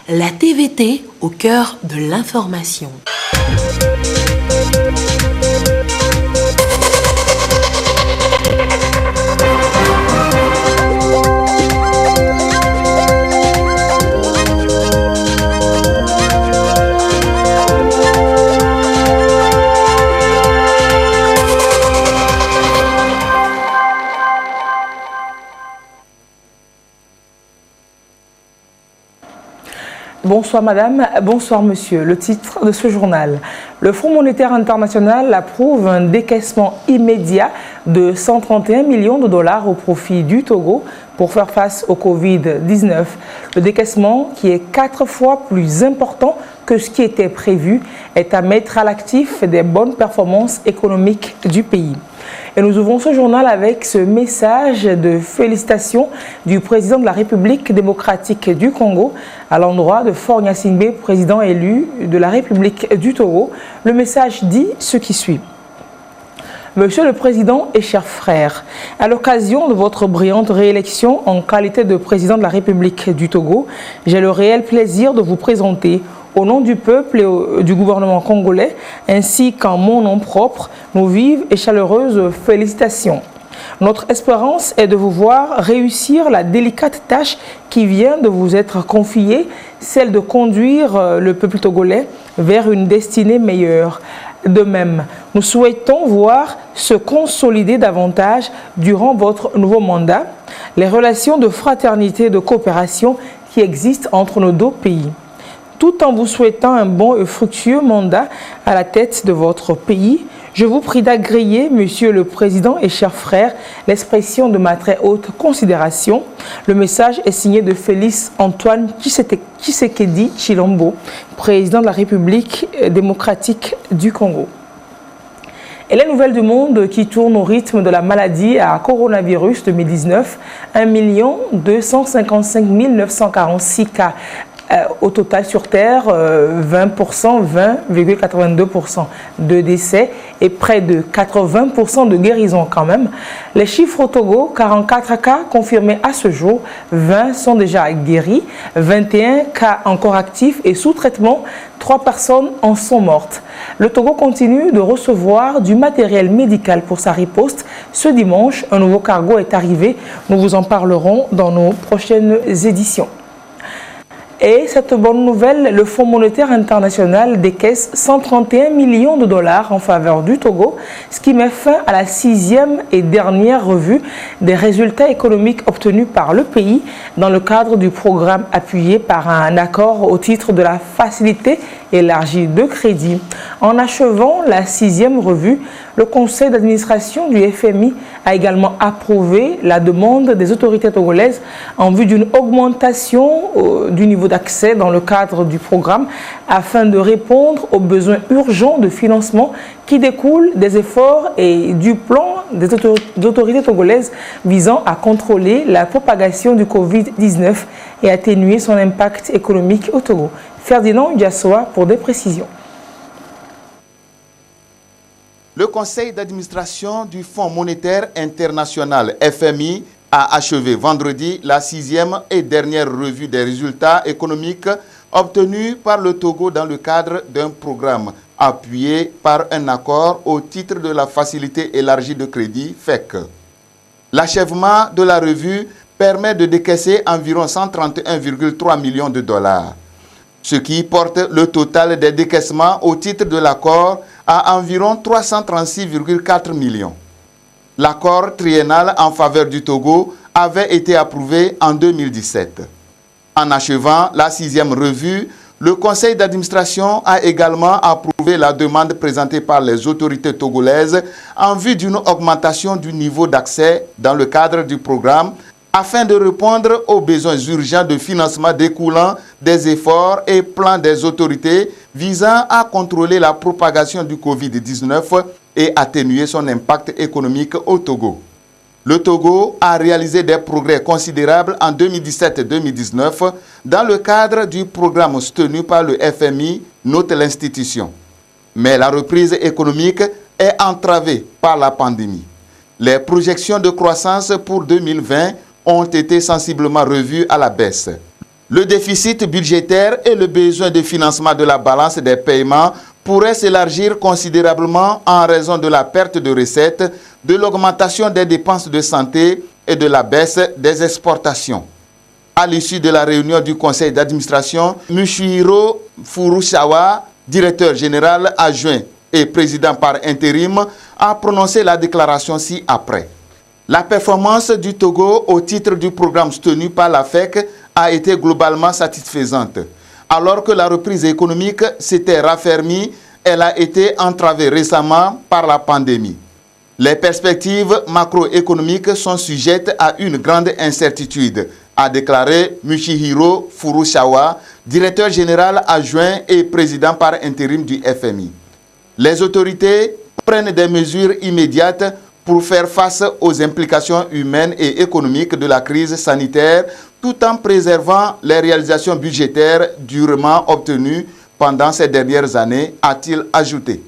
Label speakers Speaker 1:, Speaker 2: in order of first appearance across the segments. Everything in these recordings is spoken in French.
Speaker 1: La TVT au cœur de l'information.
Speaker 2: Bonsoir madame, bonsoir monsieur. Le titre de ce journal. Le Fonds monétaire international approuve un décaissement immédiat de 131 millions de dollars au profit du Togo pour faire face au Covid-19. Le décaissement, qui est 4 fois plus important que ce qui était prévu, est à mettre à l'actif des bonnes performances économiques du pays. Et nous ouvrons ce journal avec ce message de félicitations du président de la République démocratique du Congo à l'endroit de Faure Gnassingbé, président élu de la République du Togo. Le message dit ce qui suit. Monsieur le Président et chers frères, à l'occasion de votre brillante réélection en qualité de président de la République du Togo, j'ai le réel plaisir de vous présenter au nom du peuple et du gouvernement congolais, ainsi qu'en mon nom propre, nos vives et chaleureuses félicitations. Notre espérance est de vous voir réussir la délicate tâche qui vient de vous être confiée, celle de conduire le peuple togolais vers une destinée meilleure. De même, nous souhaitons voir se consolider davantage durant votre nouveau mandat les relations de fraternité et de coopération qui existent entre nos deux pays. Tout en vous souhaitant un bon et fructueux mandat à la tête de votre pays, je vous prie d'agréer, Monsieur le Président et chers frères, l'expression de ma très haute considération. Le message est signé de Félix Antoine Tshisekedi Tshilombo, président de la République démocratique du Congo. Et les nouvelles du monde qui tournent au rythme de la maladie à coronavirus 2019, 1 255 946 cas. Au total sur Terre, 20,82% de décès et près de 80% de guérison quand même. Les chiffres au Togo, 44 cas confirmés à ce jour, 20 sont déjà guéris, 21 cas encore actifs et sous traitement, 3 personnes en sont mortes. Le Togo continue de recevoir du matériel médical pour sa riposte. Ce dimanche, un nouveau cargo est arrivé. Nous vous en parlerons dans nos prochaines éditions. Et cette bonne nouvelle, le Fonds monétaire international décaisse 131 millions de dollars en faveur du Togo, ce qui met fin à la 6e et dernière revue des résultats économiques obtenus par le pays dans le cadre du programme appuyé par un accord au titre de la facilité élargie de crédit. En achevant la 6e revue, le conseil d'administration du FMI a également approuvé la demande des autorités togolaises en vue d'une augmentation du niveau d'accès dans le cadre du programme afin de répondre aux besoins urgents de financement qui découlent des efforts et du plan des autorités togolaises visant à contrôler la propagation du Covid-19 et atténuer son impact économique au Togo. Ferdinand Ndiassoa pour des précisions.
Speaker 3: Le conseil d'administration du Fonds monétaire international FMI a achevé vendredi la 6e et dernière revue des résultats économiques obtenus par le Togo dans le cadre d'un programme appuyé par un accord au titre de la facilité élargie de crédit FEC. L'achèvement de la revue permet de décaisser environ 131,3 millions de dollars, ce qui porte le total des décaissements au titre de l'accord à environ 336,4 millions. L'accord triennal en faveur du Togo avait été approuvé en 2017. En achevant la 6e revue, le conseil d'administration a également approuvé la demande présentée par les autorités togolaises en vue d'une augmentation du niveau d'accès dans le cadre du programme afin de répondre aux besoins urgents de financement découlant des efforts et plans des autorités visant à contrôler la propagation du Covid-19 et atténuer son impact économique au Togo. Le Togo a réalisé des progrès considérables en 2017-2019 dans le cadre du programme soutenu par le FMI, note l'institution. Mais la reprise économique est entravée par la pandémie. Les projections de croissance pour 2020 ont été sensiblement revues à la baisse. Le déficit budgétaire et le besoin de financement de la balance des paiements pourraient s'élargir considérablement en raison de la perte de recettes, de l'augmentation des dépenses de santé et de la baisse des exportations. À l'issue de la réunion du conseil d'administration, Mushuhiro Furusawa, directeur général adjoint et président par intérim, a prononcé la déclaration ci-après. La performance du Togo au titre du programme soutenu par la FEC a été globalement satisfaisante. Alors que la reprise économique s'était raffermie, elle a été entravée récemment par la pandémie. Les perspectives macroéconomiques sont sujettes à une grande incertitude, a déclaré Mushuhiro Furusawa, directeur général adjoint et président par intérim du FMI. Les autorités prennent des mesures immédiates pour faire face aux implications humaines et économiques de la crise sanitaire, tout en préservant les réalisations budgétaires durement obtenues pendant ces dernières années, a-t-il ajouté.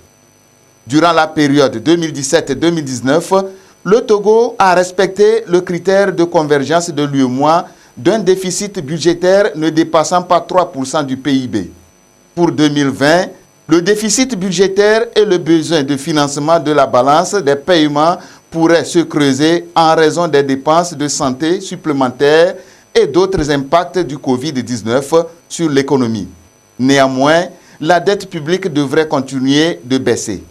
Speaker 3: Durant la période 2017-2019, le Togo a respecté le critère de convergence de l'UEMOA d'un déficit budgétaire ne dépassant pas 3% du PIB. Pour 2020, le déficit budgétaire et le besoin de financement de la balance des paiements pourraient se creuser en raison des dépenses de santé supplémentaires et d'autres impacts du Covid-19 sur l'économie. Néanmoins, la dette publique devrait continuer de baisser.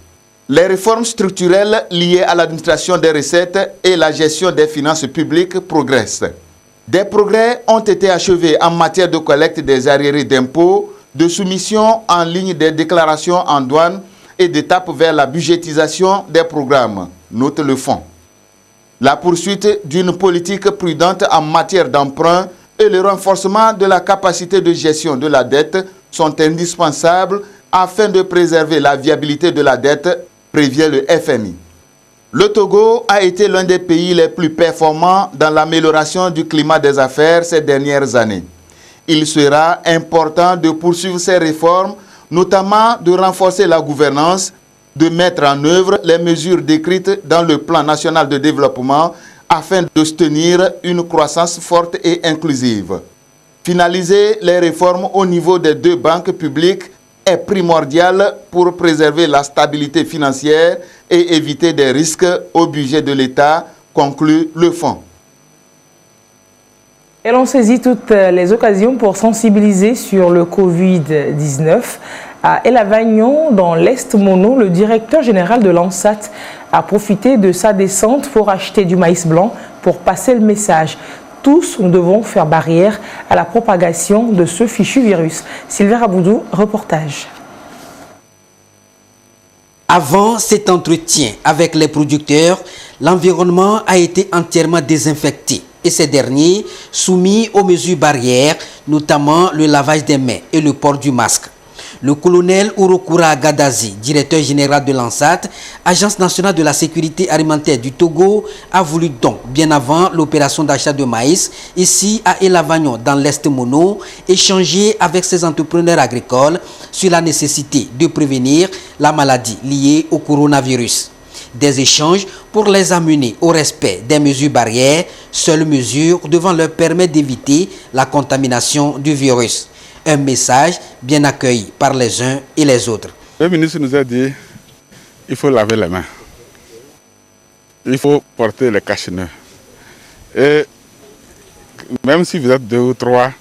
Speaker 3: Les réformes structurelles liées à l'administration des recettes et la gestion des finances publiques progressent. Des progrès ont été achevés en matière de collecte des arriérés d'impôts, de soumission en ligne des déclarations en douane et d'étapes vers la budgétisation des programmes, note le fonds. La poursuite d'une politique prudente en matière d'emprunt et le renforcement de la capacité de gestion de la dette sont indispensables afin de préserver la viabilité de la dette, prévient le FMI. Le Togo a été l'un des pays les plus performants dans l'amélioration du climat des affaires ces dernières années. Il sera important de poursuivre ces réformes, notamment de renforcer la gouvernance, de mettre en œuvre les mesures décrites dans le plan national de développement afin de soutenir une croissance forte et inclusive. Finaliser les réformes au niveau des deux banques publiques est primordial pour préserver la stabilité financière et éviter des risques au budget de l'État, conclut le fonds.
Speaker 2: Et l'on saisit toutes les occasions pour sensibiliser sur le Covid-19. À El Avagnon, dans l'Est Mono, le directeur général de l'ANSAT a profité de sa descente pour acheter du maïs blanc pour passer le message. Tous, nous devons faire barrière à la propagation de ce fichu virus. Sylvain Raboudou, reportage.
Speaker 4: Avant cet entretien avec les producteurs, l'environnement a été entièrement désinfecté et ces derniers soumis aux mesures barrières, notamment le lavage des mains et le port du masque. Le colonel Urokura Gadazi, directeur général de l'ANSAT, Agence nationale de la sécurité alimentaire du Togo, a voulu donc, bien avant l'opération d'achat de maïs, ici à El Avagnon, dans l'Est Mono, échanger avec ces entrepreneurs agricoles sur la nécessité de prévenir la maladie liée au coronavirus. Des échanges pour les amener au respect des mesures barrières, seules mesures devant leur permettre d'éviter la contamination du virus. Un message bien accueilli par les uns et les autres.
Speaker 5: Le ministre nous a dit qu'il faut laver les mains. Il faut porter les cache-nez. Et même si vous êtes 2 ou 3,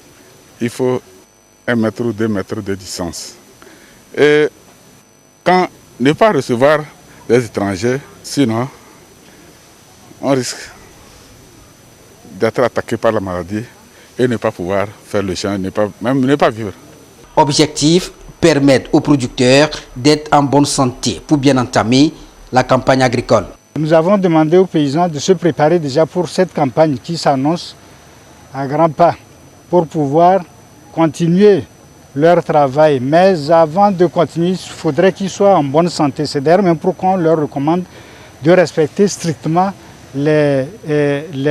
Speaker 5: il faut 1 mètre ou 2 mètres de distance. Et quand ne pas recevoir des étrangers, sinon on risque d'être attaqué par la maladie et ne pas pouvoir faire le champ, même ne pas vivre.
Speaker 4: Objectif, permettre aux producteurs d'être en bonne santé pour bien entamer la campagne agricole.
Speaker 6: Nous avons demandé aux paysans de se préparer déjà pour cette campagne qui s'annonce à grands pas pour pouvoir continuer leur travail. Mais avant de continuer, il faudrait qu'ils soient en bonne santé. C'est d'ailleurs même pourquoi on leur recommande de respecter strictement les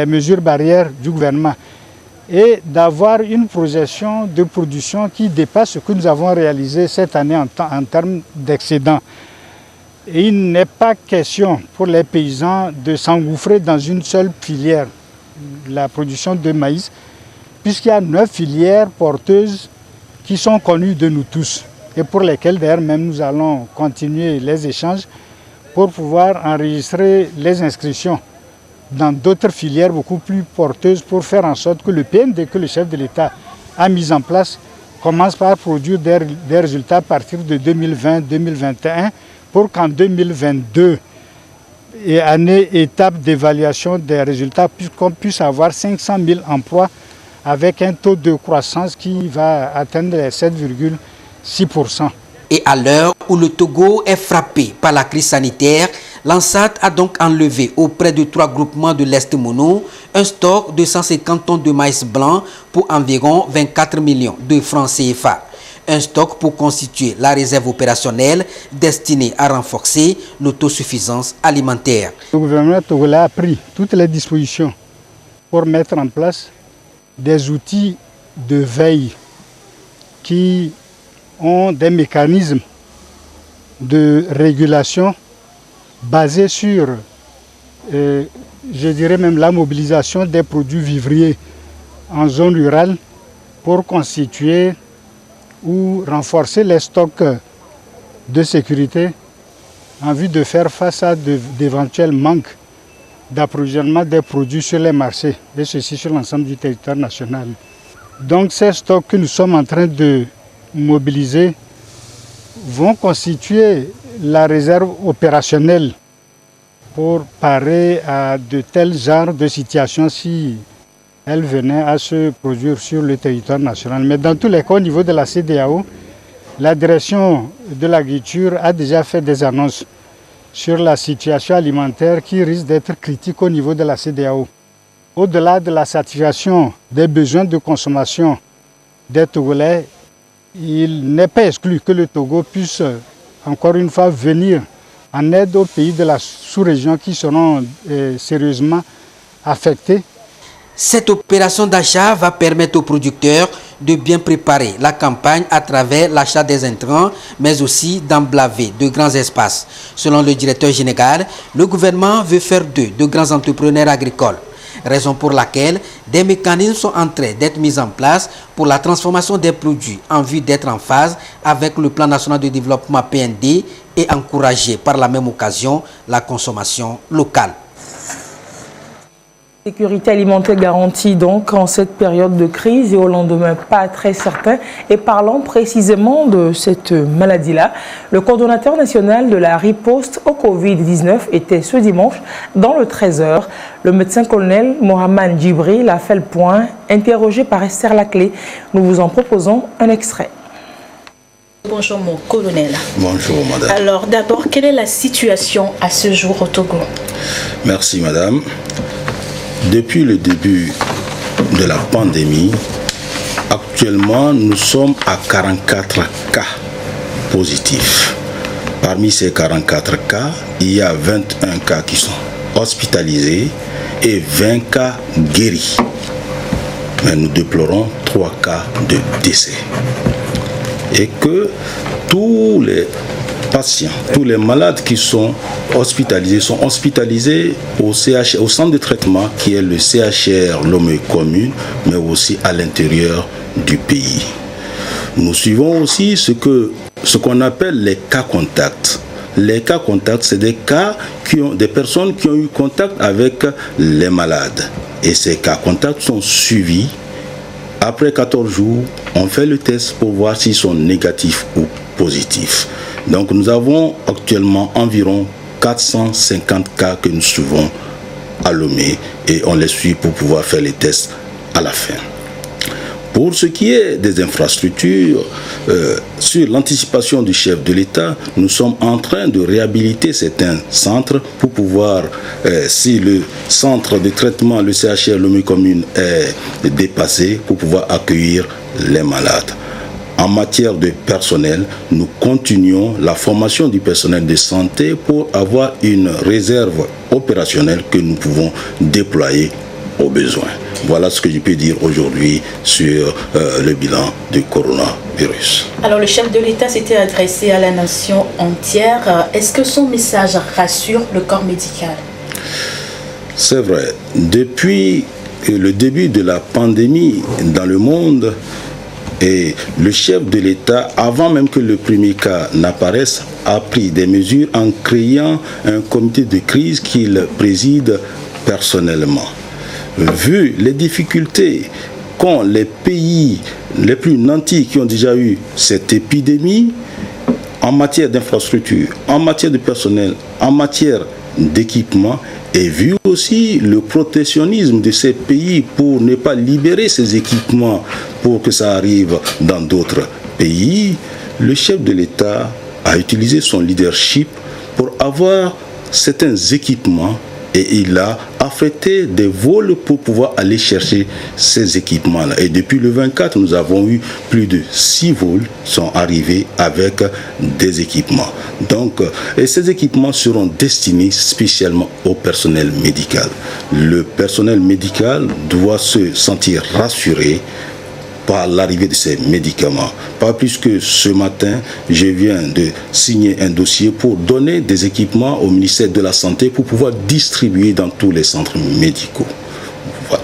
Speaker 6: mesures barrières du gouvernement et d'avoir une projection de production qui dépasse ce que nous avons réalisé cette année en termes d'excédent. Et il n'est pas question pour les paysans de s'engouffrer dans une seule filière, la production de maïs, puisqu'il y a 9 filières porteuses qui sont connues de nous tous et pour lesquelles d'ailleurs même nous allons continuer les échanges pour pouvoir enregistrer les inscriptions dans d'autres filières beaucoup plus porteuses pour faire en sorte que le PND que le chef de l'État a mis en place commence par produire des résultats à partir de 2020-2021 pour qu'en 2022, et année étape d'évaluation des résultats, qu'on puisse avoir 500 000 emplois avec un taux de croissance qui va atteindre les 7,6%.
Speaker 4: Et à l'heure où le Togo est frappé par la crise sanitaire, l'ANSAT a donc enlevé auprès de 3 groupements de l'Est Mono un stock de 150 tonnes de maïs blanc pour environ 24 millions de francs CFA. Un stock pour constituer la réserve opérationnelle destinée à renforcer l'autosuffisance alimentaire.
Speaker 6: Le gouvernement togolais a pris toutes les dispositions pour mettre en place des outils de veille qui ont des mécanismes de régulation basés sur, je dirais même, la mobilisation des produits vivriers en zone rurale pour constituer ou renforcer les stocks de sécurité en vue de faire face à d'éventuels manques d'approvisionnement des produits sur les marchés, et ceci sur l'ensemble du territoire national. Donc ces stocks que nous sommes en train de mobilisés vont constituer la réserve opérationnelle pour parer à de tels genres de situations si elles venaient à se produire sur le territoire national. Mais dans tous les cas, au niveau de la CEDEAO, la direction de l'agriculture a déjà fait des annonces sur la situation alimentaire qui risque d'être critique au niveau de la CEDEAO. Au-delà de la satisfaction des besoins de consommation des Togolais, il n'est pas exclu que le Togo puisse encore une fois venir en aide aux pays de la sous-région qui seront sérieusement affectés.
Speaker 4: Cette opération d'achat va permettre aux producteurs de bien préparer la campagne à travers l'achat des intrants, mais aussi d'emblaver de grands espaces. Selon le directeur général, le gouvernement veut faire d'eux de grands entrepreneurs agricoles. Raison pour laquelle des mécanismes sont en train d'être mis en place pour la transformation des produits en vue d'être en phase avec le plan national de développement PND et encourager par la même occasion la consommation locale.
Speaker 2: Sécurité alimentaire garantie donc en cette période de crise et au lendemain pas très certain. Et parlant précisément de cette maladie-là, le coordonnateur national de la riposte au Covid-19 était ce dimanche dans le 13h. Le médecin-colonel Mohamed Djibril a fait le point, interrogé par Esther Laclé. Nous vous en proposons un extrait.
Speaker 7: Bonjour mon colonel.
Speaker 8: Bonjour madame.
Speaker 7: Alors d'abord, quelle est la situation à ce jour au Togo?
Speaker 8: Merci madame. Depuis le début de la pandémie, actuellement nous sommes à 44 cas positifs. Parmi ces 44 cas, il y a 21 cas qui sont hospitalisés et 20 cas guéris. Mais nous déplorons 3 cas de décès. Et que tous les patients, tous les malades qui sont hospitalisés au centre de traitement qui est le CHR Lomé Commune, mais aussi à l'intérieur du pays. Nous suivons aussi ce qu'on appelle les cas contacts. Les cas contacts, c'est des personnes qui ont eu contact avec les malades. Et ces cas contacts sont suivis. Après 14 jours, on fait le test pour voir s'ils sont négatifs ou positifs. Donc nous avons actuellement environ 450 cas que nous suivons à Lomé et on les suit pour pouvoir faire les tests à la fin. Pour ce qui est des infrastructures, sur l'anticipation du chef de l'État, nous sommes en train de réhabiliter certains centres pour pouvoir, si le centre de traitement, le CHR Lomé Commune est dépassé, pour pouvoir accueillir les malades. En matière de personnel, nous continuons la formation du personnel de santé pour avoir une réserve opérationnelle que nous pouvons déployer aux besoins. Voilà ce que je peux dire aujourd'hui sur le bilan du coronavirus.
Speaker 7: Alors le chef de l'État s'était adressé à la nation entière. Est-ce que son message rassure le corps médical?
Speaker 8: C'est vrai. Depuis le début de la pandémie dans le monde, et le chef de l'État, avant même que le premier cas n'apparaisse, a pris des mesures en créant un comité de crise qu'il préside personnellement. Vu les difficultés qu'ont les pays les plus nantis qui ont déjà eu cette épidémie, en matière d'infrastructure, en matière de personnel, en matière d'équipement, et vu aussi le protectionnisme de ces pays pour ne pas libérer ces équipements pour que ça arrive dans d'autres pays, le chef de l'État a utilisé son leadership pour avoir certains équipements et il a affrété des vols pour pouvoir aller chercher ces équipements-là. Et depuis le 24, nous avons eu plus de 6 vols qui sont arrivés avec des équipements. Donc, et ces équipements seront destinés spécialement au personnel médical. Le personnel médical doit se sentir rassuré par l'arrivée de ces médicaments. Pas plus que ce matin, je viens de signer un dossier pour donner des équipements au ministère de la Santé pour pouvoir distribuer dans tous les centres médicaux. Voilà.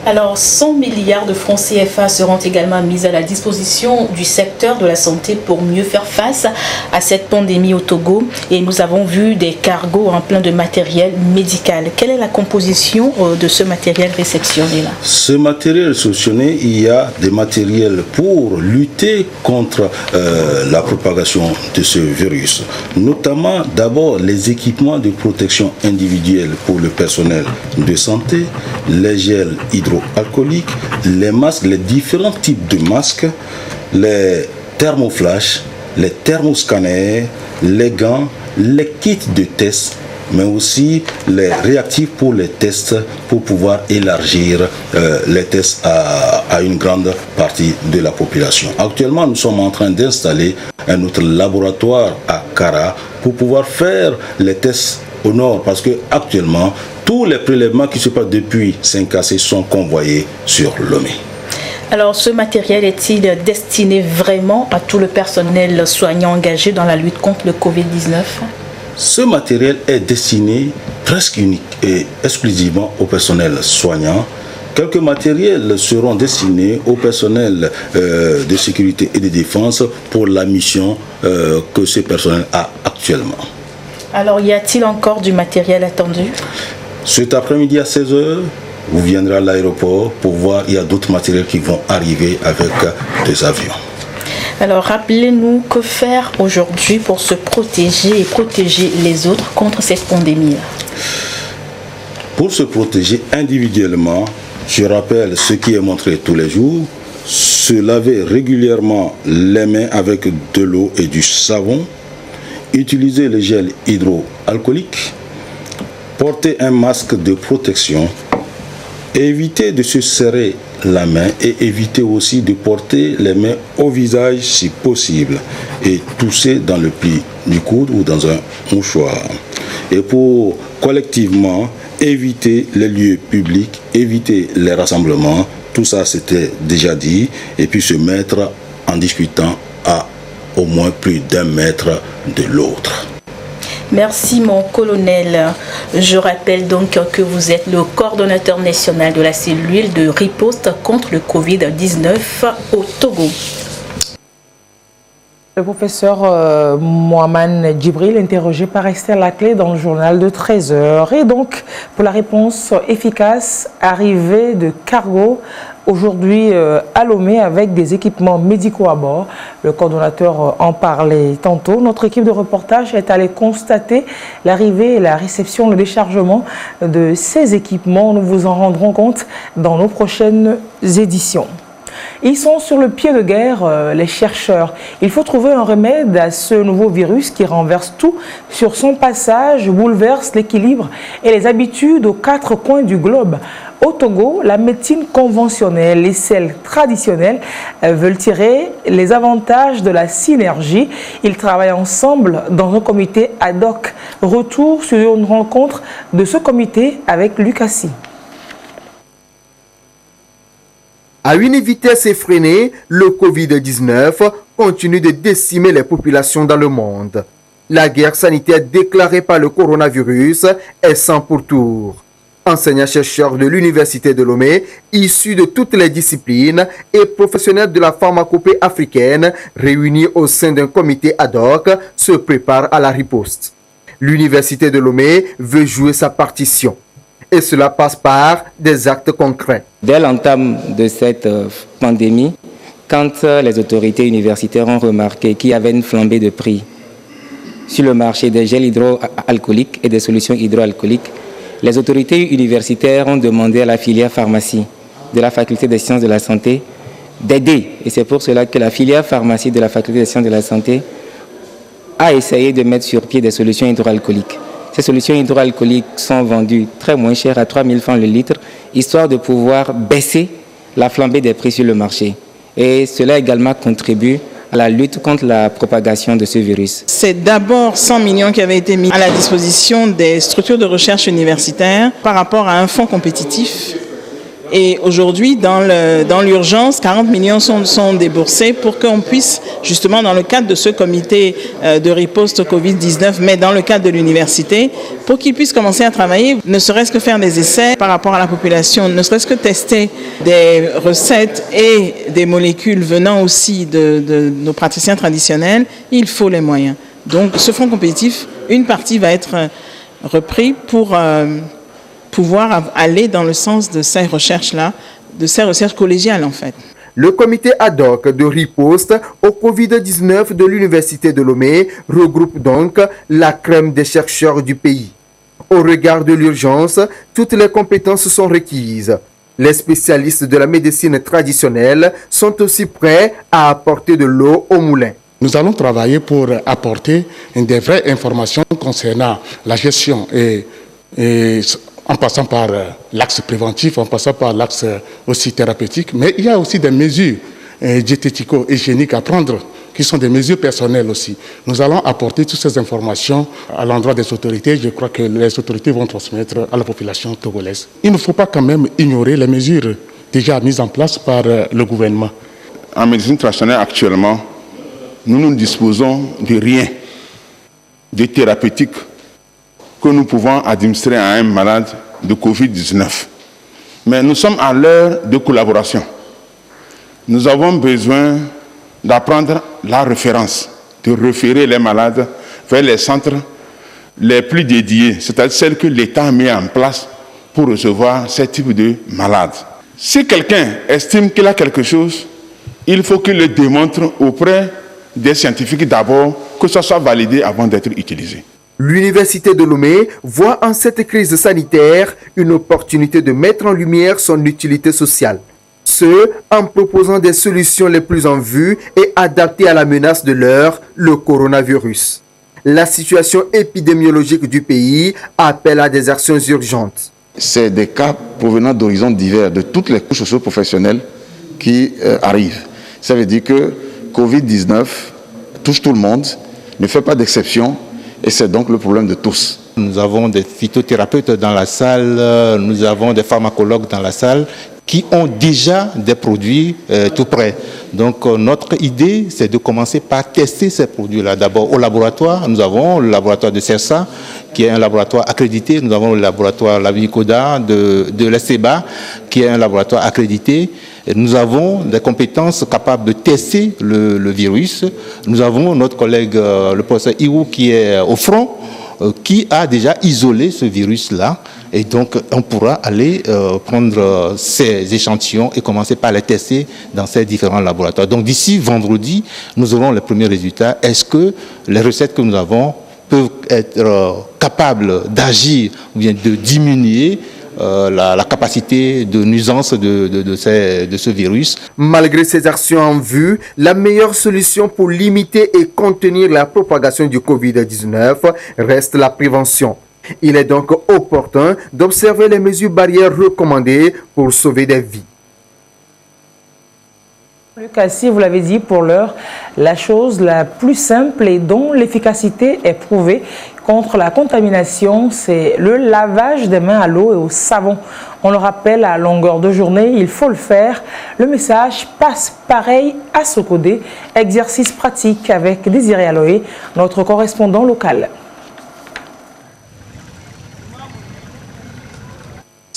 Speaker 7: Alors, 100 milliards de francs CFA seront également mis à la disposition du secteur de la santé pour mieux faire face à cette pandémie au Togo. Et nous avons vu des cargos en plein de matériel médical. Quelle est la composition de ce matériel réceptionné là?
Speaker 8: Ce matériel réceptionné, il y a des matériels pour lutter contre la propagation de ce virus. Notamment, d'abord, les équipements de protection individuelle pour le personnel de santé, les gels hydroalcooliques, les masques, les différents types de masques, les thermoflash, les thermoscanners, les gants, les kits de tests, mais aussi les réactifs pour les tests pour pouvoir élargir les tests à une grande partie de la population. Actuellement, nous sommes en train d'installer un autre laboratoire à Kara pour pouvoir faire les tests au nord, parce que actuellement tous les prélèvements qui se passent depuis Saint-Cassé sont convoyés sur Lomé.
Speaker 7: Alors, ce matériel est-il destiné vraiment à tout le personnel soignant engagé dans la lutte contre le Covid-19?
Speaker 8: Ce matériel est destiné presque unique et exclusivement au personnel soignant. Quelques matériels seront destinés au personnel de sécurité et de défense pour la mission que ce personnel a actuellement. Alors, y a-t-il encore du matériel attendu? Cet après-midi à 16h, vous viendrez à l'aéroport pour voir, il y a d'autres matériels qui vont arriver avec des avions. Alors, rappelez-nous que faire aujourd'hui pour se protéger et protéger les autres contre cette pandémie. Pour se protéger individuellement, je rappelle ce qui est montré tous les jours, se laver régulièrement les mains avec de l'eau et du savon, utiliser le gel hydroalcoolique, porter un masque de protection, éviter de se serrer la main et éviter aussi de porter les mains au visage si possible et tousser dans le pli du coude ou dans un mouchoir. Et pour collectivement éviter les lieux publics, éviter les rassemblements, tout ça c'était déjà dit, et puis se mettre en discutant à au moins plus d'1 mètre de l'autre. Merci mon colonel. Je rappelle donc que vous êtes le coordonnateur national de la cellule de riposte contre le Covid-19 au Togo.
Speaker 2: Le professeur Mohamed Djibril, interrogé par Esther Laclé dans le journal de 13h. Et donc, pour la réponse efficace, arrivée de cargo aujourd'hui à Lomé avec des équipements médicaux à bord. Le coordonnateur en parlait tantôt. Notre équipe de reportage est allée constater l'arrivée et la réception, le déchargement de ces équipements. Nous vous en rendrons compte dans nos prochaines éditions. Ils sont sur le pied de guerre, les chercheurs. Il faut trouver un remède à ce nouveau virus qui renverse tout sur son passage, bouleverse l'équilibre et les habitudes aux 4 coins du globe. Au Togo, la médecine conventionnelle et celle traditionnelle veulent tirer les avantages de la synergie. Ils travaillent ensemble dans un comité ad hoc. Retour sur une rencontre de ce comité avec Lucassi.
Speaker 9: À une vitesse effrénée, le Covid-19 continue de décimer les populations dans le monde. La guerre sanitaire déclarée par le coronavirus est sans pourtour. Enseignants-chercheurs de l'Université de Lomé, issus de toutes les disciplines et professionnels de la pharmacopée africaine, réunis au sein d'un comité ad hoc, se préparent à la riposte. L'Université de Lomé veut jouer sa partition. Et cela passe par des actes concrets.
Speaker 10: Dès l'entame de cette pandémie, quand les autorités universitaires ont remarqué qu'il y avait une flambée de prix sur le marché des gels hydroalcooliques et des solutions hydroalcooliques, les autorités universitaires ont demandé à la filière pharmacie de la Faculté des sciences de la santé d'aider. Et c'est pour cela que la filière pharmacie de la Faculté des sciences de la santé a essayé de mettre sur pied des solutions hydroalcooliques. Ces solutions hydroalcooliques sont vendues très moins cher, à 3 000 francs le litre, histoire de pouvoir baisser la flambée des prix sur le marché. Et cela également contribue à la lutte contre la propagation de ce virus.
Speaker 11: C'est d'abord 100 millions qui avaient été mis à la disposition des structures de recherche universitaires par rapport à un fonds compétitif. Et aujourd'hui, dans l'urgence, 40 millions sont déboursés pour qu'on puisse, justement, dans le cadre de ce comité de riposte Covid-19, mais dans le cadre de l'université, pour qu'ils puissent commencer à travailler, ne serait-ce que faire des essais par rapport à la population, ne serait-ce que tester des recettes et des molécules venant aussi de nos praticiens traditionnels, il faut les moyens. Donc, ce fonds compétitif, une partie va être repris pour pouvoir aller dans le sens de ces recherches-là, de ces recherches collégiales en fait.
Speaker 9: Le comité ad hoc de riposte au Covid-19 de l'Université de Lomé regroupe donc la crème des chercheurs du pays. Au regard de l'urgence, toutes les compétences sont requises. Les spécialistes de la médecine traditionnelle sont aussi prêts à apporter de l'eau au moulin.
Speaker 12: Nous allons travailler pour apporter des vraies informations concernant la gestion et en passant par l'axe préventif, en passant par l'axe aussi thérapeutique. Mais il y a aussi des mesures diétético-hygiéniques à prendre, qui sont des mesures personnelles aussi. Nous allons apporter toutes ces informations à l'endroit des autorités. Je crois que les autorités vont transmettre à la population togolaise. Il ne faut pas quand même ignorer les mesures déjà mises en place par le gouvernement.
Speaker 5: En médecine traditionnelle, actuellement, nous ne disposons de rien de thérapeutique que nous pouvons administrer à un malade de Covid-19. Mais nous sommes à l'heure de collaboration. Nous avons besoin d'apprendre la référence, de référer les malades vers les centres les plus dédiés, c'est-à-dire celles que l'État a mis en place pour recevoir ce type de malades. Si quelqu'un estime qu'il a quelque chose, il faut qu'il le démontre auprès des scientifiques d'abord, que ça soit validé avant d'être utilisé.
Speaker 9: L'Université de Lomé voit en cette crise sanitaire une opportunité de mettre en lumière son utilité sociale. Ce, en proposant des solutions les plus en vue et adaptées à la menace de l'heure, le coronavirus. La situation épidémiologique du pays appelle à des actions urgentes.
Speaker 13: C'est des cas provenant d'horizons divers, de toutes les couches socio-professionnelles qui arrivent. Ça veut dire que Covid-19 touche tout le monde, ne fait pas d'exception. Et c'est donc le problème de tous.
Speaker 14: Nous avons des phytothérapeutes dans la salle, nous avons des pharmacologues dans la salle qui ont déjà des produits tout prêts. Donc notre idée, c'est de commencer par tester ces produits-là. D'abord au laboratoire, nous avons le laboratoire de CERSA, qui est un laboratoire accrédité. Nous avons le laboratoire Lavicoda de l'ESEBA, qui est un laboratoire accrédité. Et nous avons des compétences capables de tester le virus. Nous avons notre collègue, le professeur Iou, qui est au front, qui a déjà isolé ce virus-là. Et donc, on pourra aller prendre ces échantillons et commencer par les tester dans ces différents laboratoires. Donc, d'ici vendredi, nous aurons les premiers résultats. Est-ce que les recettes que nous avons peuvent être capables d'agir ou bien de diminuer la capacité de nuisance de ce virus.
Speaker 9: Malgré ces actions en vue, la meilleure solution pour limiter et contenir la propagation du Covid-19 reste la prévention. Il est donc opportun d'observer les mesures barrières recommandées pour sauver des vies.
Speaker 2: Lucas, si vous l'avez dit, pour l'heure, la chose la plus simple et dont l'efficacité est prouvée contre la contamination, c'est le lavage des mains à l'eau et au savon. On le rappelle à longueur de journée, il faut le faire. Le message passe pareil à Socodé. Exercice pratique avec Désiré Aloé, notre correspondant local.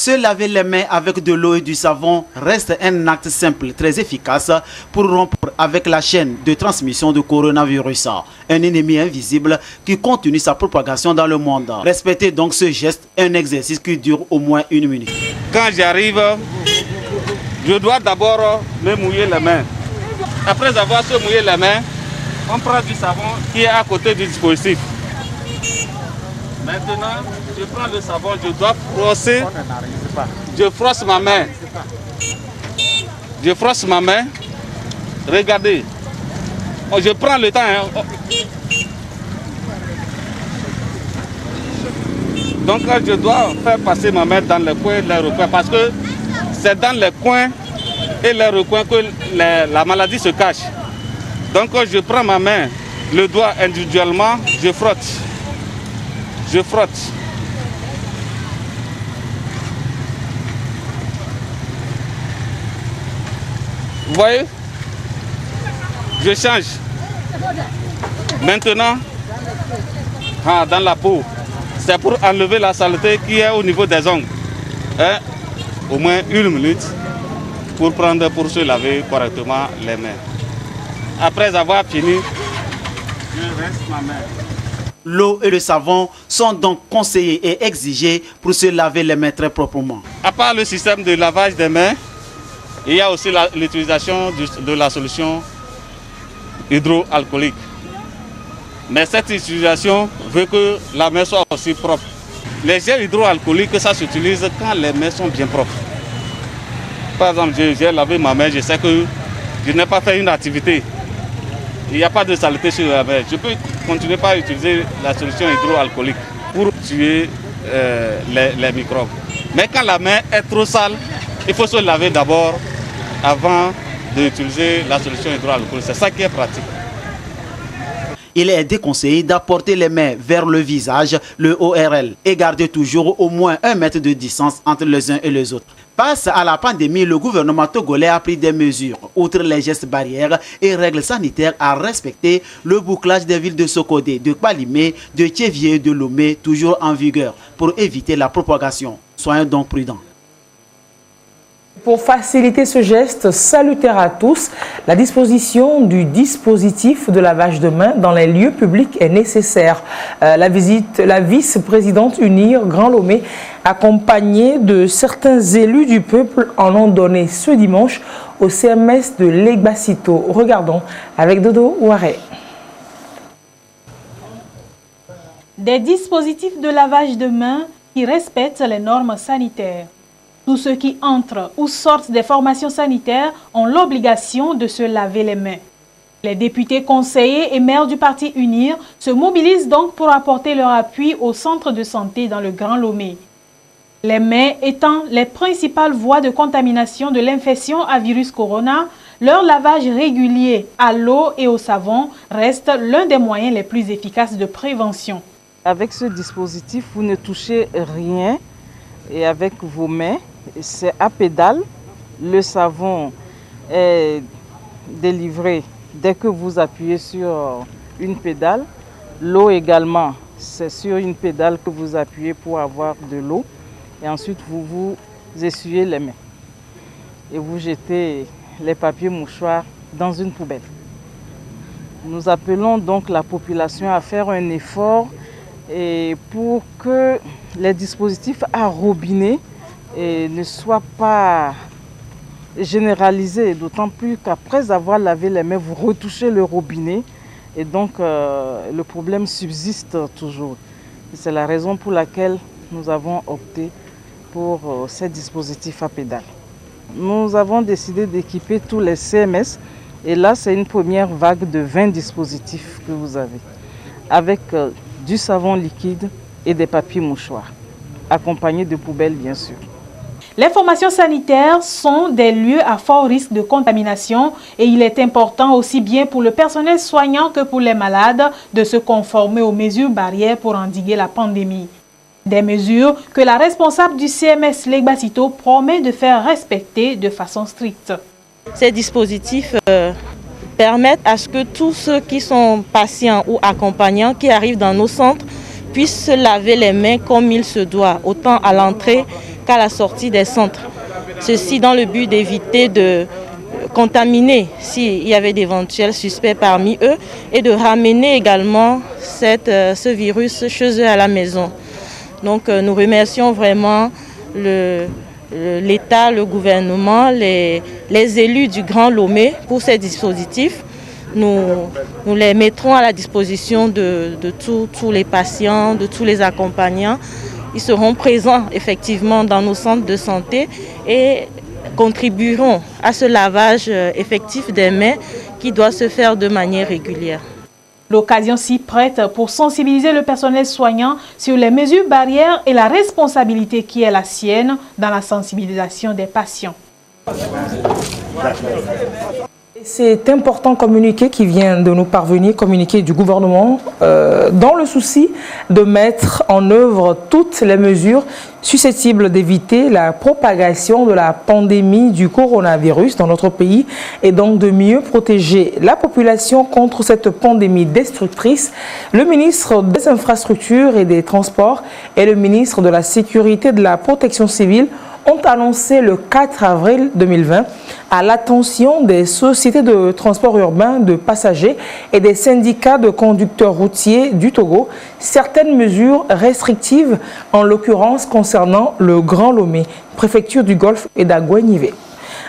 Speaker 15: Se laver les mains avec de l'eau et du savon reste un acte simple, très efficace pour rompre avec la chaîne de transmission du coronavirus, un ennemi invisible qui continue sa propagation dans le monde. Respectez donc ce geste, un exercice qui dure au moins 1 minute.
Speaker 16: Quand j'arrive, je dois d'abord me mouiller les mains. Après avoir se mouillé les mains, on prend du savon qui est à côté du dispositif. Maintenant, je prends le savon, je dois brosser. Je froisse ma main. Je froisse ma main. Regardez. Je prends le temps. Donc je dois faire passer ma main dans les coins et les recoins parce que c'est dans les coins et les recoins que la maladie se cache. Donc je prends ma main, le doigt individuellement, je frotte. Je frotte. Vous voyez? Je change. Maintenant, dans la peau, c'est pour enlever la saleté qui est au niveau des ongles. Au moins 1 minute pour se laver correctement les mains. Après avoir fini, je reste ma main.
Speaker 15: L'eau et le savon sont donc conseillés et exigés pour se laver les mains très proprement.
Speaker 16: À part le système de lavage des mains, il y a aussi l'utilisation de la solution hydroalcoolique. Mais cette utilisation veut que la main soit aussi propre. Les gels hydroalcooliques, ça s'utilise quand les mains sont bien propres. Par exemple, j'ai lavé ma main, je sais que je n'ai pas fait une activité. Il n'y a pas de saleté sur la main. Je peux continuer par utiliser la solution hydroalcoolique pour tuer les microbes. Mais quand la main est trop sale, il faut se laver d'abord avant d'utiliser la solution hydroalcoolique. C'est ça qui est pratique.
Speaker 15: Il est déconseillé d'apporter les mains vers le visage, le ORL, et garder toujours au moins 1 mètre de distance entre les uns et les autres. Face à la pandémie, le gouvernement togolais a pris des mesures. Outre les gestes barrières et règles sanitaires à respecter, le bouclage des villes de Sokodé, de Kbalimé, de Tchévié et de Lomé, toujours en vigueur, pour éviter la propagation. Soyons donc prudents.
Speaker 2: Pour faciliter ce geste salutaire à tous, la disposition du dispositif de lavage de mains dans les lieux publics est nécessaire. La vice-présidente UNIR Grand Lomé, accompagnée de certains élus du peuple, en ont donné ce dimanche au CMS de Legbasito. Regardons avec Dodo Ouaré.
Speaker 17: Des dispositifs de lavage de mains qui respectent les normes sanitaires. Tous ceux qui entrent ou sortent des formations sanitaires ont l'obligation de se laver les mains. Les députés, conseillers et maires du parti UNIR se mobilisent donc pour apporter leur appui au centre de santé dans le Grand Lomé. Les mains étant les principales voies de contamination de l'infection à virus corona, leur lavage régulier à l'eau et au savon reste l'un des moyens les plus efficaces de prévention.
Speaker 18: Avec ce dispositif, vous ne touchez rien et avec vos mains, c'est à pédale. Le savon est délivré dès que vous appuyez sur une pédale. L'eau également, c'est sur une pédale que vous appuyez pour avoir de l'eau. Et ensuite, vous vous essuyez les mains. Et vous jetez les papiers mouchoirs dans une poubelle. Nous appelons donc la population à faire un effort et pour que les dispositifs à robinet ne soient pas généralisés, d'autant plus qu'après avoir lavé les mains, vous retouchez le robinet et donc le problème subsiste toujours. C'est la raison pour laquelle nous avons opté pour ces dispositifs à pédale. Nous avons décidé d'équiper tous les CMS et là c'est une première vague de 20 dispositifs que vous avez avec du savon liquide et des papiers mouchoirs, accompagnés de poubelles bien sûr.
Speaker 17: Les formations sanitaires sont des lieux à fort risque de contamination et il est important aussi bien pour le personnel soignant que pour les malades de se conformer aux mesures barrières pour endiguer la pandémie. Des mesures que la responsable du CMS Legbasito promet de faire respecter de façon stricte.
Speaker 19: Ces dispositifs permettent à ce que tous ceux qui sont patients ou accompagnants qui arrivent dans nos centres puissent se laver les mains comme il se doit, autant à l'entrée qu'à la sortie des centres. Ceci dans le but d'éviter de contaminer s'il y avait d'éventuels suspects parmi eux et de ramener également ce virus chez eux à la maison. Donc nous remercions vraiment l'État, le gouvernement, les élus du Grand Lomé pour ces dispositifs. Nous les mettrons à la disposition de tous les patients, de tous les accompagnants. Ils seront présents effectivement dans nos centres de santé et contribueront à ce lavage effectif des mains qui doit se faire de manière régulière.
Speaker 17: L'occasion s'y prête pour sensibiliser le personnel soignant sur les mesures barrières et la responsabilité qui est la sienne dans la sensibilisation des patients.
Speaker 2: C'est important communiqué qui vient de nous parvenir, communiqué du gouvernement, dans le souci de mettre en œuvre toutes les mesures susceptibles d'éviter la propagation de la pandémie du coronavirus dans notre pays et donc de mieux protéger la population contre cette pandémie destructrice. Le ministre des Infrastructures et des Transports et le ministre de la Sécurité et de la Protection civile ont annoncé le 4 avril 2020 à l'attention des sociétés de transport urbain de passagers et des syndicats de conducteurs routiers du Togo certaines mesures restrictives, en l'occurrence concernant le Grand Lomé, préfecture du Golfe et d'Aguenivé.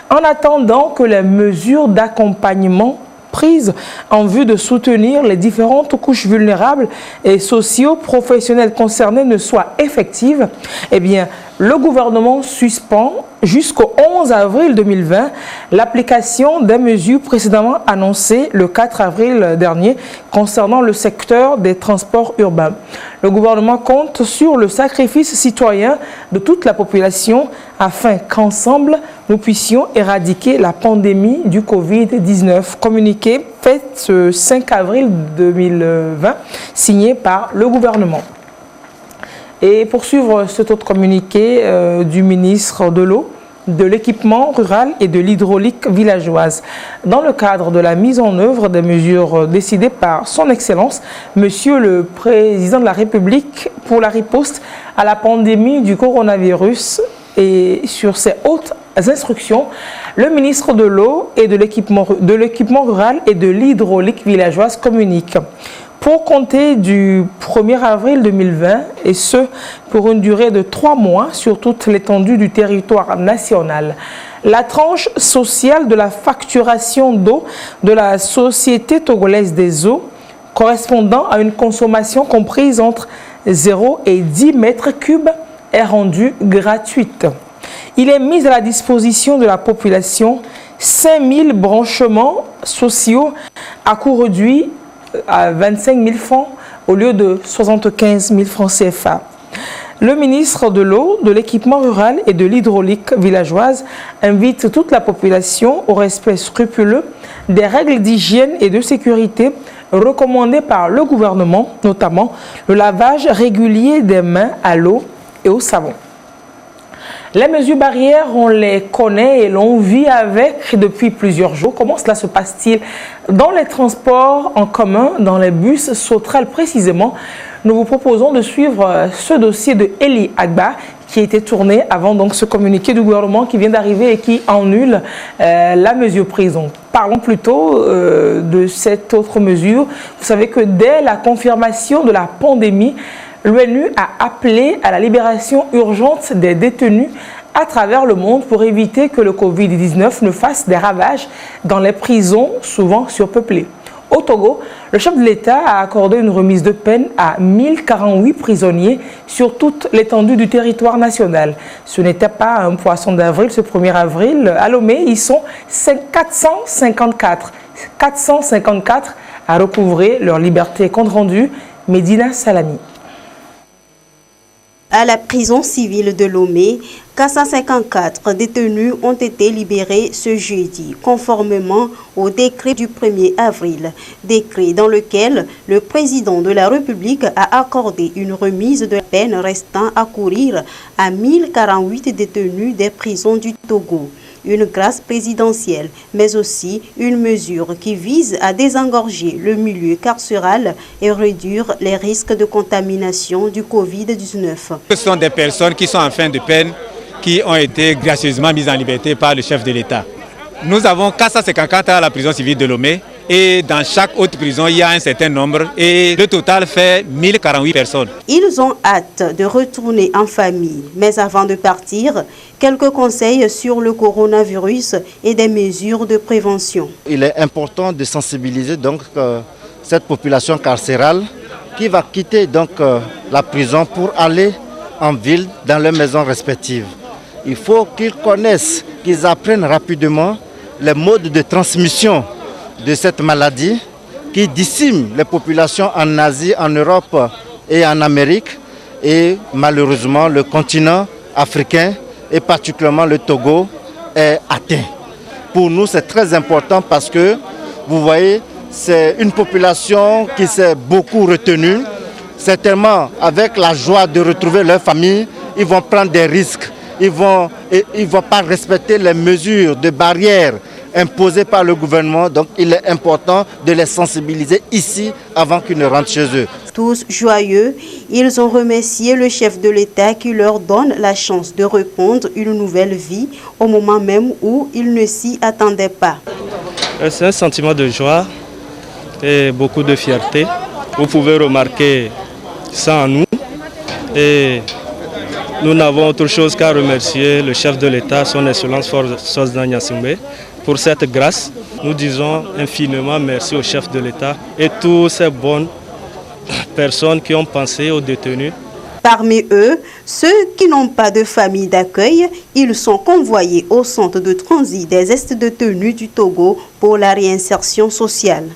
Speaker 2: En attendant que les mesures d'accompagnement prises en vue de soutenir les différentes couches vulnérables et socio-professionnelles concernées ne soient effectives, eh bien, le gouvernement suspend jusqu'au 11 avril 2020 l'application des mesures précédemment annoncées le 4 avril dernier concernant le secteur des transports urbains. Le gouvernement compte sur le sacrifice citoyen de toute la population afin qu'ensemble, nous puissions éradiquer la pandémie du Covid-19. Communiqué fait ce 5 avril 2020, signé par le gouvernement. Et pour suivre cet autre communiqué du ministre de l'Eau, de l'équipement rural et de l'hydraulique villageoise. Dans le cadre de la mise en œuvre des mesures décidées par son Excellence, Monsieur le Président de la République pour la riposte à la pandémie du coronavirus et sur ses hautes instructions, le ministre de l'Eau et de l'équipement rural et de l'hydraulique villageoise communique. Pour compter du 1er avril 2020, et ce, pour une durée de 3 mois sur toute l'étendue du territoire national, la tranche sociale de la facturation d'eau de la Société togolaise des eaux, correspondant à une consommation comprise entre 0 et 10 mètres cubes, est rendue gratuite. Il est mis à la disposition de la population 5000 branchements sociaux à coût réduit à 25 000 francs au lieu de 75 000 francs CFA. Le ministre de l'Eau, de l'équipement rural et de l'hydraulique villageoise invite toute la population au respect scrupuleux des règles d'hygiène et de sécurité recommandées par le gouvernement, notamment le lavage régulier des mains à l'eau et au savon. Les mesures barrières, on les connaît et l'on vit avec depuis plusieurs jours. Comment cela se passe-t-il dans les transports en commun, dans les bus Sotral précisément? Nous vous proposons de suivre ce dossier de Eli Agba qui a été tourné avant donc ce communiqué du gouvernement qui vient d'arriver et qui annule la mesure prise. Donc, parlons plutôt de cette autre mesure. Vous savez que dès la confirmation de la pandémie, l'ONU a appelé à la libération urgente des détenus à travers le monde pour éviter que le Covid-19 ne fasse des ravages dans les prisons souvent surpeuplées. Au Togo, le chef de l'État a accordé une remise de peine à 1048 prisonniers sur toute l'étendue du territoire national. Ce n'était pas un poisson d'avril, ce 1er avril. À Lomé, ils sont 454 à recouvrer leur liberté. Compte rendu, Medina Salami.
Speaker 20: À la prison civile de Lomé, 454 détenus ont été libérés ce jeudi, conformément au décret du 1er avril. Décret dans lequel le président de la République a accordé une remise de peine restant à courir à 1048 détenus des prisons du Togo. Une grâce présidentielle, mais aussi une mesure qui vise à désengorger le milieu carcéral et réduire les risques de contamination du Covid-19.
Speaker 21: Ce sont des personnes qui sont en fin de peine qui ont été gracieusement mis en liberté par le chef de l'État. Nous avons 454 à la prison civile de Lomé et dans chaque autre prison, il y a un certain nombre et le total fait 1048 personnes.
Speaker 20: Ils ont hâte de retourner en famille. Mais avant de partir, quelques conseils sur le coronavirus et des mesures de prévention.
Speaker 22: Il est important de sensibiliser donc cette population carcérale qui va quitter donc la prison pour aller en ville dans leurs maisons respectives. Il faut qu'ils connaissent, qu'ils apprennent rapidement les modes de transmission de cette maladie qui décime les populations en Asie, en Europe et en Amérique. Et malheureusement, le continent africain et particulièrement le Togo est atteint. Pour nous, c'est très important parce que, vous voyez, c'est une population qui s'est beaucoup retenue. Certainement, avec la joie de retrouver leur famille, ils vont prendre des risques. Ils vont pas respecter les mesures de barrières imposées par le gouvernement. Donc il est important de les sensibiliser ici avant qu'ils ne rentrent chez eux.
Speaker 20: Tous joyeux, ils ont remercié le chef de l'État qui leur donne la chance de reprendre une nouvelle vie au moment même où ils ne s'y attendaient pas.
Speaker 23: C'est un sentiment de joie et beaucoup de fierté. Vous pouvez remarquer ça en nous. Et nous n'avons autre chose qu'à remercier le chef de l'État, son Excellence Sosna Gnassingbé, pour cette grâce. Nous disons infiniment merci au chef de l'État et toutes ces bonnes personnes qui ont pensé aux détenus.
Speaker 20: Parmi eux, ceux qui n'ont pas de famille d'accueil, ils sont convoyés au centre de transit des ex-détenus du Togo pour la réinsertion sociale.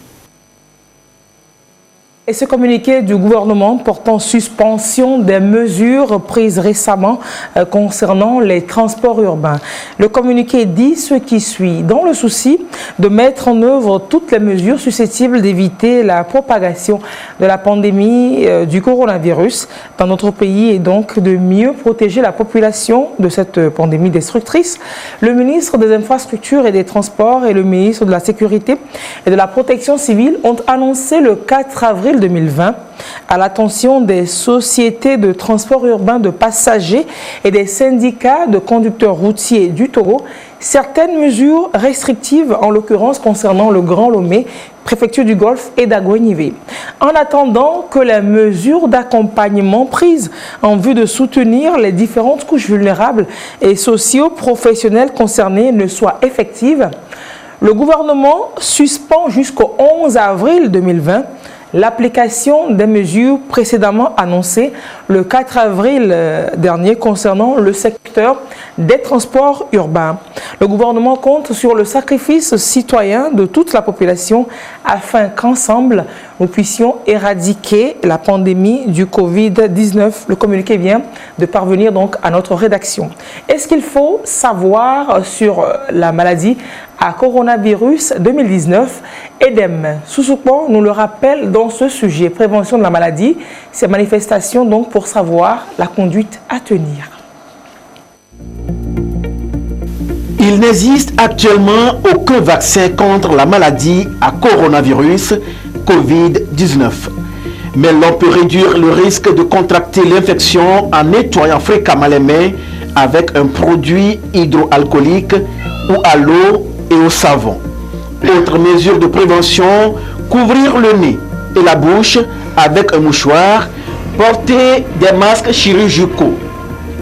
Speaker 2: Et ce communiqué du gouvernement portant suspension des mesures prises récemment concernant les transports urbains. Le communiqué dit ce qui suit. Dans le souci de mettre en œuvre toutes les mesures susceptibles d'éviter la propagation de la pandémie du coronavirus dans notre pays et donc de mieux protéger la population de cette pandémie destructrice, le ministre des Infrastructures et des Transports et le ministre de la Sécurité et de la Protection civile ont annoncé le 4 avril 2020 à l'attention des sociétés de transport urbain de passagers et des syndicats de conducteurs routiers du Togo certaines mesures restrictives, en l'occurrence concernant le Grand Lomé, préfecture du Golfe et d'Aguenivé. En attendant que les mesures d'accompagnement prises en vue de soutenir les différentes couches vulnérables et socio-professionnelles concernées ne soient effectives, le gouvernement suspend jusqu'au 11 avril 2020 l'application des mesures précédemment annoncées le 4 avril dernier concernant le secteur des transports urbains. Le gouvernement compte sur le sacrifice citoyen de toute la population afin qu'ensemble, nous puissions éradiquer la pandémie du Covid-19. Le communiqué vient de parvenir donc à notre rédaction. Est-ce qu'il faut savoir sur la maladie à coronavirus 2019? EDEM Sousoukpo nous le rappelle dans ce sujet, prévention de la maladie, ces manifestations donc pour savoir la conduite à tenir.
Speaker 24: Il n'existe actuellement aucun vaccin contre la maladie à coronavirus Covid-19. Mais l'on peut réduire le risque de contracter l'infection en nettoyant fréquemment les mains avec un produit hydroalcoolique ou à l'eau et au savon. Autre mesure de prévention, couvrir le nez et la bouche avec un mouchoir, porter des masques chirurgicaux,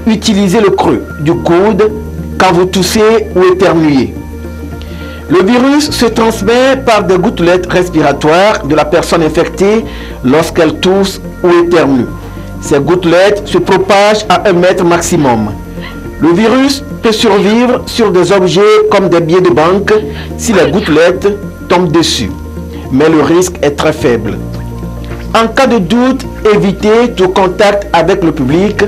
Speaker 24: utiliser le creux du coude quand vous toussez ou éternuez. Le virus se transmet par des gouttelettes respiratoires de la personne infectée lorsqu'elle tousse ou éternue. Ces gouttelettes se propagent à 1 mètre maximum. Le virus peut survivre sur des objets comme des billets de banque si les gouttelettes tombent dessus, mais le risque est très faible. En cas de doute, évitez tout contact avec le public,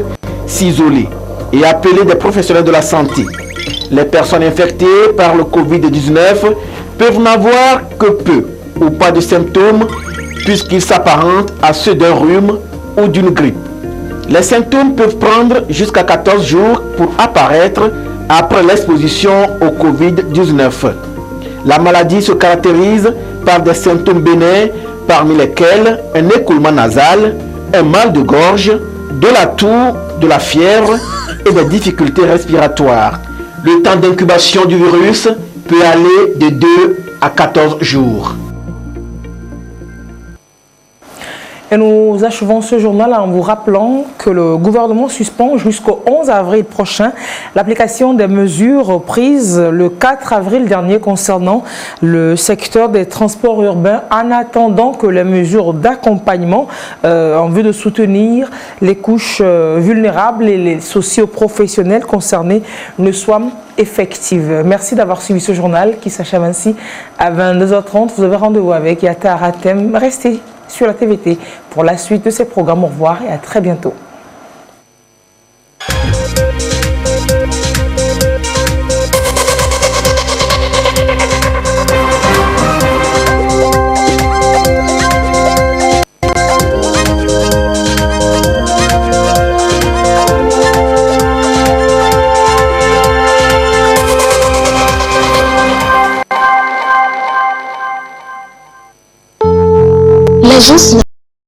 Speaker 24: s'isoler et appeler des professionnels de la santé. Les personnes infectées par le Covid-19 peuvent n'avoir que peu ou pas de symptômes puisqu'ils s'apparentent à ceux d'un rhume ou d'une grippe. Les symptômes peuvent prendre jusqu'à 14 jours pour apparaître après l'exposition au Covid-19. La maladie se caractérise par des symptômes bénins parmi lesquels un écoulement nasal, un mal de gorge, de la toux, de la fièvre et des difficultés respiratoires. Le temps d'incubation du virus peut aller de 2 à 14 jours.
Speaker 2: Et nous achevons ce journal en vous rappelant que le gouvernement suspend jusqu'au 11 avril prochain l'application des mesures prises le 4 avril dernier concernant le secteur des transports urbains en attendant que les mesures d'accompagnement en vue de soutenir les couches vulnérables et les socio-professionnels concernés ne soient effectives. Merci d'avoir suivi ce journal qui s'achève ainsi à 22h30. Vous avez rendez-vous avec Yata Aratem. Restez sur la TVT pour la suite de ces programmes. Au revoir et à très bientôt.
Speaker 1: L'agence